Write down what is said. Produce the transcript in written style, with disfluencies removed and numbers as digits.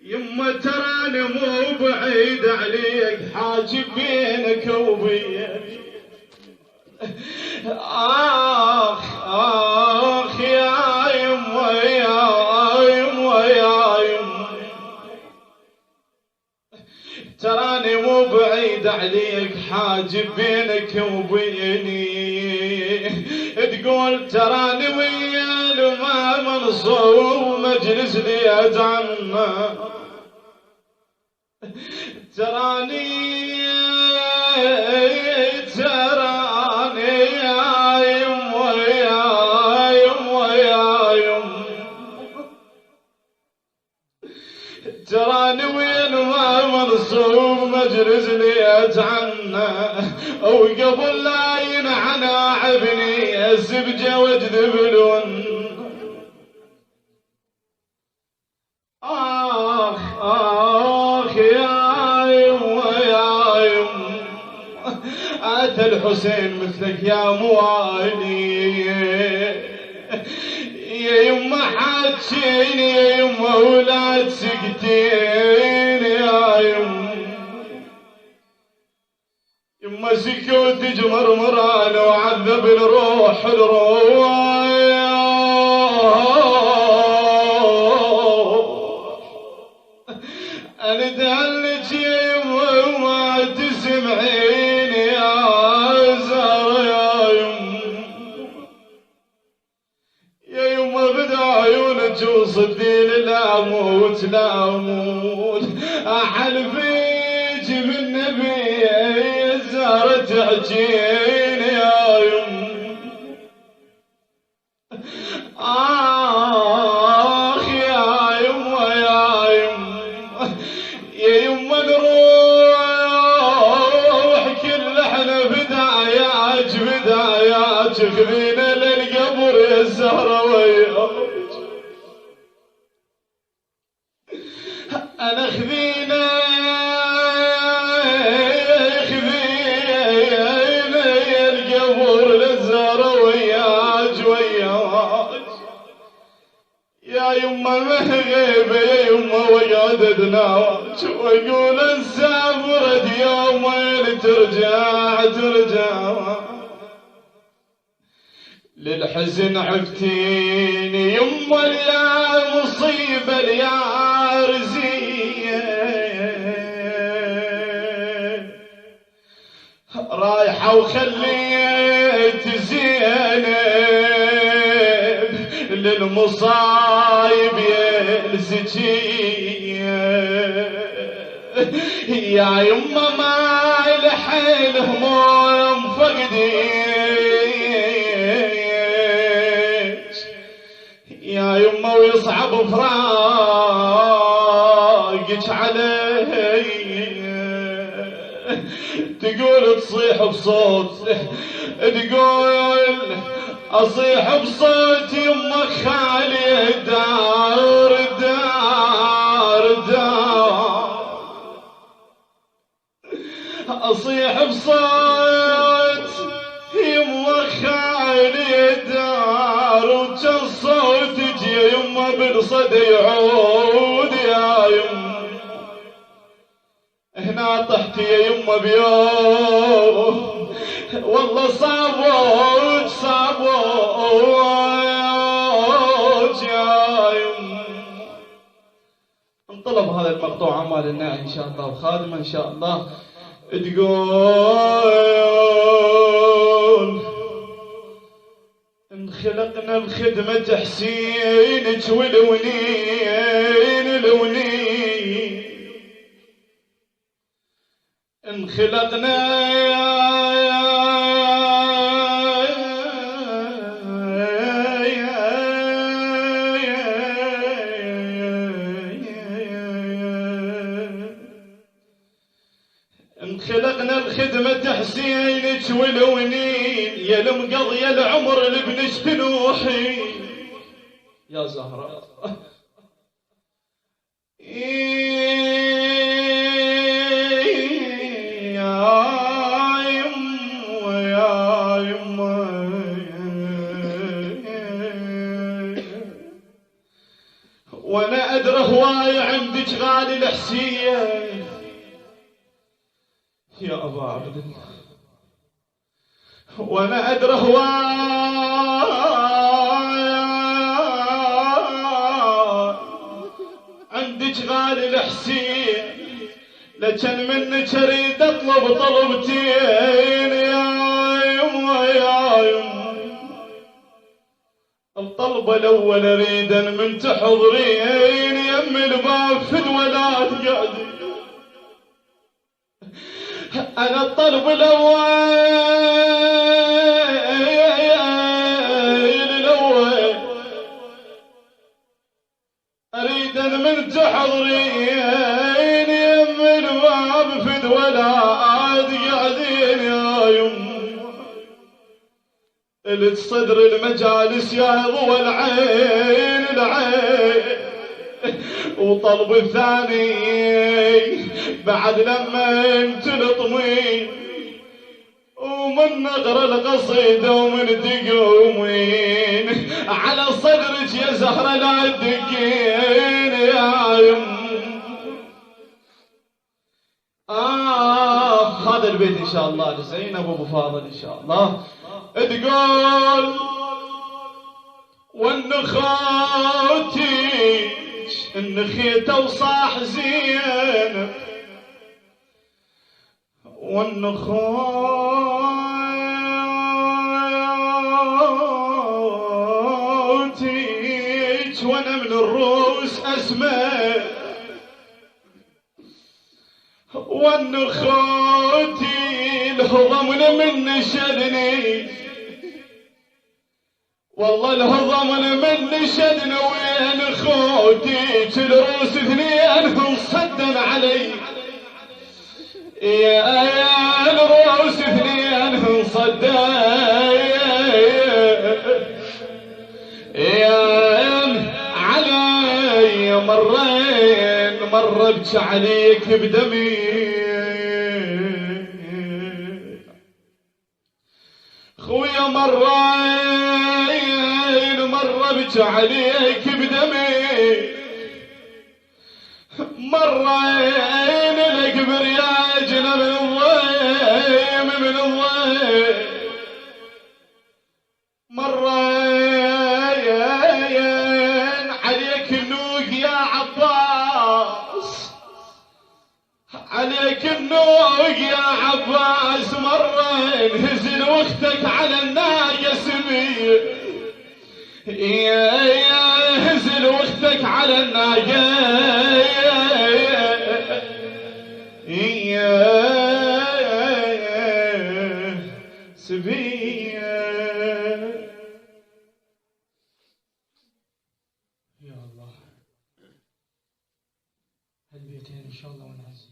يما تراني مو بعيد عليك، حاجب بينك وبيني. آخ يا يما يا يما يا يما، تراني مو بعيد عليك، حاجب بينك وبيني. تقول تراني ويا ما منصور مجلس لي أتعنى، تراني يا يما يا يما يا يما، تراني وين ما منصوب مجلس لي أتعنى، وقبل لا ينعنى عبني الزبجة واجذب لون. آخ يا يما يا يما، أتى الحسين مثلك يا موالي، يا يما حاجيني يا يما ولا تسكتين يا يما. يما سكوت جمر مران وعذب الروح الروح، أنا دهلك يا يما وما تسمعين يا زهرة يا يما. يا يما بدا عيونك وصدين لا موت لا موت، أحلفيك بالنبي يا زهرة تحجين يا يما. آخ يا يما يا يما، يا يما نروح كل احنا بدايات خذينا للقبر يا الزهرة وياك. انا خذينا يا القبر للزهرة وياك وياك. يا يما مهغيبة يا يما وقعدتناك، واقول السافرت يومين ترجع للحزن عفتيني يما يا مصيبة يا رزية، رايحة وخليت زينب للمصايب يا الزكية. يا يما ما لحيل هموم فقديش، يا يما ويصعب فراقك علي، تقول تصيح بصوت، تقول اصيح بصوت يمك خالي دار اصيح بصوت يمك خالي دار، وكان صوتك يا يما بالصدى يعود يا يما. هنا طحت يا يما بيوم والله صابوج يا يما. انطلب هذا المقطوع عمال الناعي ان شاء الله وخادمه ان شاء الله. تقول انخلقنا بخدمة حسينك والونين انخلقنا انخلقنا بخدمة حسينك والونين، يا المقضي العمر لبنش نوحي يا زهرة. وانا ادري هواي عندك غالي الحسين يا ابا عبد الله، وانا ادري هواي عندك غالي الحسين، لكن منك اريد اطلب طلبتين يا يما يا يما. الطلبة الاول اريد من تحضرين يم الباب فد ولا تقعدي. انا الطلب الاول اريد من تحضرين يم الباب فد ولا تقعدين يا يم. الصدر المجالس يا ضوى العين العين. وطلب الثاني بعد لما تلطمين ومن نقر القصيدة ومن تقومين على صدرك يا زهرة لا تدقين يا يم. هذا البيت ان شاء الله لزينب ابو فاضل ان شاء الله تقول والنخوتي النخيته وصاح زينب والنخوتي وانا من الروس اسمع والنخوتي الهضم من نشدني والله الهضم من شدنا وين خوتي الروس اثنين صدن علي يا الروس اثنين صدن يا علي مرين مر ابكي عليك بدمي خويا مرين مر ابكي عليك بدمي مرين لك برياجنا من الضيم من الضيم مرين عليك النوق يا عباس عليك النوق يا عباس مرين هزل واختك على الناقة سمير يا هزل واختك على الناقة يا سبية يا الله هالبيتين ان شاء الله ونعزي